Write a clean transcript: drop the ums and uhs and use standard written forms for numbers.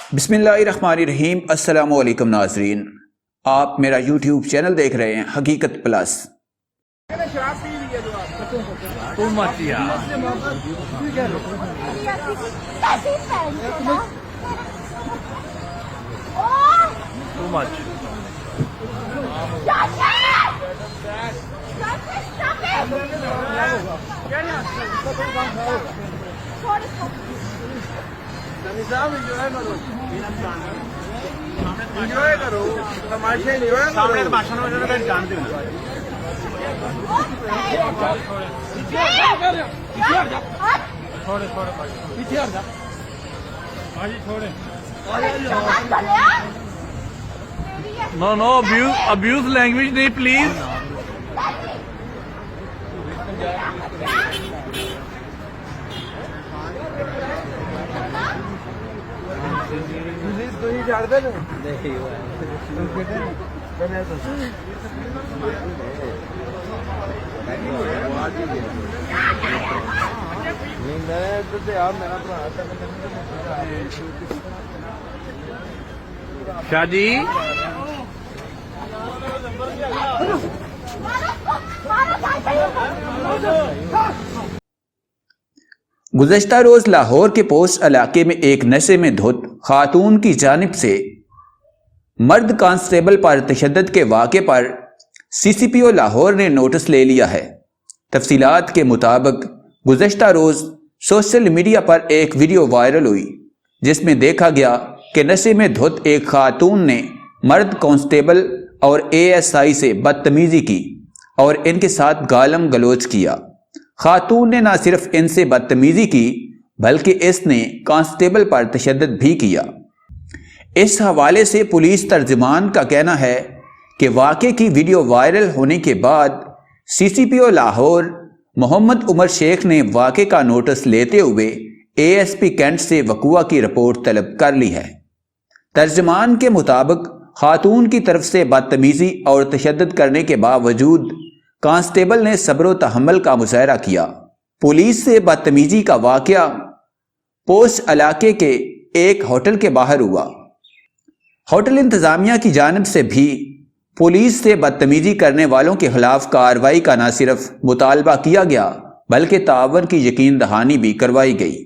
बिस्मिल्लाहिर्रहमानिर्रहीम। अस्सलामु अलैकुम नाज़रीन, आप मेरा यूट्यूब चैनल देख रहे हैं हकीकत प्लस। इंजॉय करो, तमाशे इंजॉय करो। सामने भाषण में जरा जान दे। छोड़े छोड़े पीछे हट जा। हां जी छोड़े। नो नो अब्यूज लैंग्वेज नहीं प्लीज। शाह जी गुज़श्ता रोज लाहौर के पोस्ट इलाके में एक नशे में धुत खातून की जानिब से मर्द कांस्टेबल पर तशद्दुद के वाक़े पर CCPO लाहौर ने नोटिस ले लिया है। तफसीलात के मुताबिक गुज़श्ता रोज सोशल मीडिया पर एक वीडियो वायरल हुई जिसमें देखा गया कि नशे में धुत एक खातून ने मर्द कांस्टेबल और ASI से बदतमीजी की और इनके साथ गालम गलोच किया। खातून ने न सिर्फ इनसे बदतमीजी की बल्कि इसने कांस्टेबल पर तशद्दुद भी किया। इस हवाले से पुलिस तर्जुमान का कहना है कि वाक़े की वीडियो वायरल होने के बाद CCPO लाहौर मोहम्मद उमर शेख ने वाक़े का नोटिस लेते हुए ASP कैंट से वक़ुआ की रिपोर्ट तलब कर ली है। तर्जुमान के मुताबिक खातून की तरफ से बदतमीजी और तशद्दुद करने के बावजूद कांस्टेबल ने सब्र तहम्मुल का मुजाहरा किया। पुलिस से बदतमीजी का वाक़या पोस्ट इलाके के एक होटल के बाहर हुआ। होटल इंतजामिया की जानिब से भी पुलिस से बदतमीजी करने वालों के खिलाफ कार्रवाई का न सिर्फ मुतालबा किया गया बल्कि ताअवुन की यकीन दहानी भी करवाई गई।